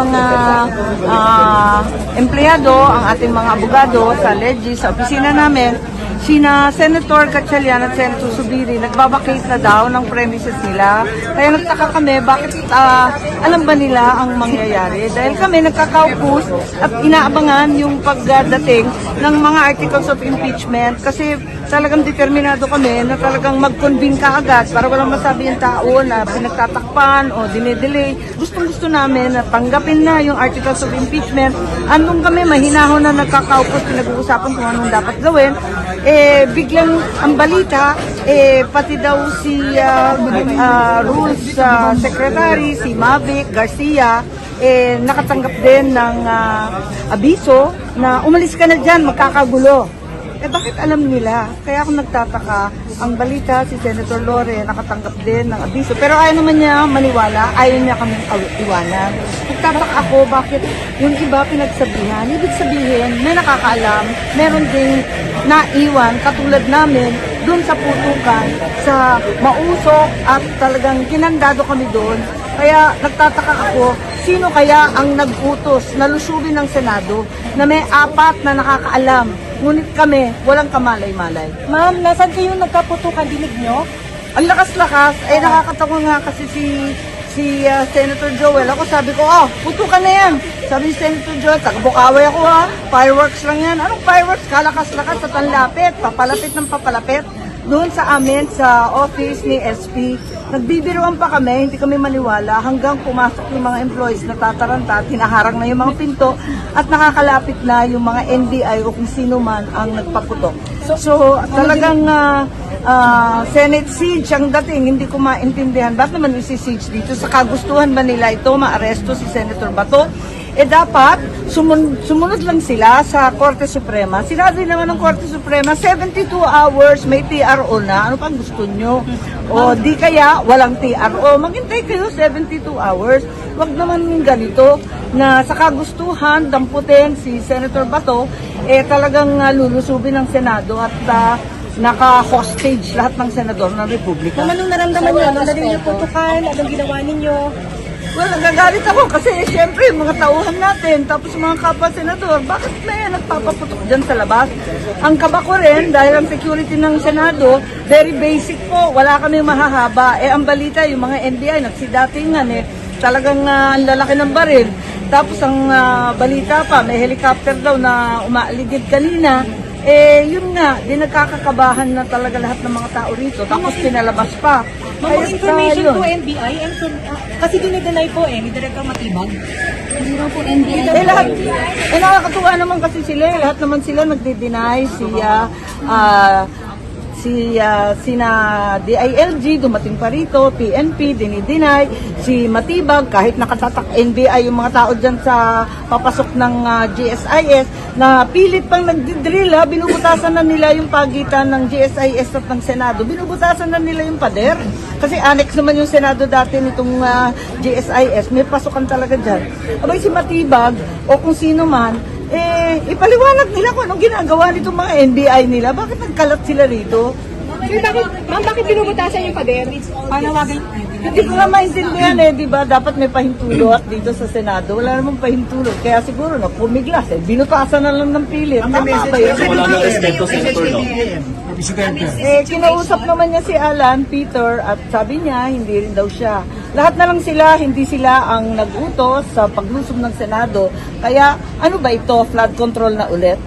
mga empleyado, ang ating mga abogado sa Legis, sa opisina namin, sina Senator Gatchalian at Senator Zubiri nagbabakate na daw ng premises nila. Kaya nagtaka kami bakit alam ba nila ang mangyayari. Dahil kami nagkakaupos at inaabangan yung pagdating ng mga articles of impeachment kasi talagang determinado kami na talagang mag-convene ka agad para walang masabi yung tao na pinagtatakpan o dinedelay. Gustong-gusto namin na tanggapin na yung articles of impeachment. Andun kami, mahinahon na nagkakaupos, pinag-uusapan kung anong dapat gawin. Biglang ang balita, pati daw si Rules Secretary, si Mavic Garcia, nakatanggap din ng abiso na umalis ka na dyan, magkakagulo. Bakit alam nila? Kaya ako nagtataka, ang balita si Senator Lore nakatanggap din ng abiso. Pero ayaw naman niya maniwala, ayaw niya kaming iwanan. Nagtataka ako bakit yung iba pinagsabihan. Ibig sabihin, may nakakaalam, meron ding naiwan katulad namin dun sa putukan, sa mausok at talagang kinandado kami doon. Kaya nagtataka ako, sino kaya ang nag-utos na lusubin ng Senado na may 4 na nakakaalam? Ngunit kami, walang kamalay-malay. Ma'am, nasan kayo nagkaputukan? Dinig nyo? Ang lakas-lakas, nakakatawa nga kasi si Senator Joel. Ako sabi ko, putukan na yan. Sabi ni Senator Joel, taga-Bukaway ako fireworks lang yan. Anong fireworks? Kalakas-lakas sa tanlapit, papalapit ng papalapit. Doon sa amin, sa office ni SP, nagbibiruan pa kami, hindi kami maniwala hanggang pumasok yung mga employees na tataranta, tinaharang na yung mga pinto at nakakalapit na yung mga NBI o kung sino man ang nagpaputok. So talagang Senate siege ang dating, hindi ko maintindihan. Bakit naman isi-siege dito? Sa kagustuhan ba nila ito, maaresto si Senator Bato? Dapat sumunod lang sila sa Korte Suprema. Sinabi naman ng Korte Suprema, 72 hours, may TRO na. Ano pang gusto nyo? O di kaya walang TRO. Maghintay kayo 72 hours. Wag naman ganito na sa kagustuhan, damputin si Senator Bato, talagang lulusubin ng Senado at naka-hostage lahat ng senador ng Republika. Anong naramdaman nyo? Anong narinig nyo putukan? Anong ginawa ninyo? Well, nagagalit ako kasi siyempre mga tauhan natin, tapos mga kapwa-senador, bakit may nagpapaputok dyan sa labas? Ang kaba ko rin, dahil ang security ng Senado, very basic po, wala kami mahahaba. Ang balita, yung mga NBI, nagsidatingan talagang ang lalaki ng baril. Tapos ang balita pa, may helicopter daw na umaaligid kanina. Yun nga, di nagkakakabahan na talaga lahat ng mga tao rito. Tapos pinalabas pa. Mga information po NBI, and kasi dinideny po ni Director Matibag. Hindi raw po NBI. Lahat, nakakatuwa naman kasi sila, lahat naman sila nagdi-deny, sina DILG, dumating pa rito, PNP, dinideny, si Matibag, kahit nakatatak NBI yung mga tao dyan sa papasok ng GSIS, na pilit pang nagdidrill, binubutasan na nila yung pagitan ng GSIS at ng Senado, binubutasan na nila yung pader. Kasi annex naman yung Senado dati nitong GSIS, may pasukan talaga dyan. Abay si Matibag, o kung sino man, ipaliwanag nila kung anong ginagawa nitong mga NBI nila. Bakit nagkalat sila rito? Bakit binubutasan yung pader? Panawagan. Hindi ko nga maintindihan di ba? Dapat may pahintulot dito sa Senado. Wala namang pahintulot. Kaya siguro pumiglas binutasan na lang ng pilit. Tama ba yun? Wala na respeto, Senator, no? Kinausap naman niya si Alan, Peter, at sabi niya, hindi rin daw siya. Lahat na lang sila, hindi sila ang nag-utos sa paglusob ng Senado. Kaya, ano ba ito? Flood control na ulit?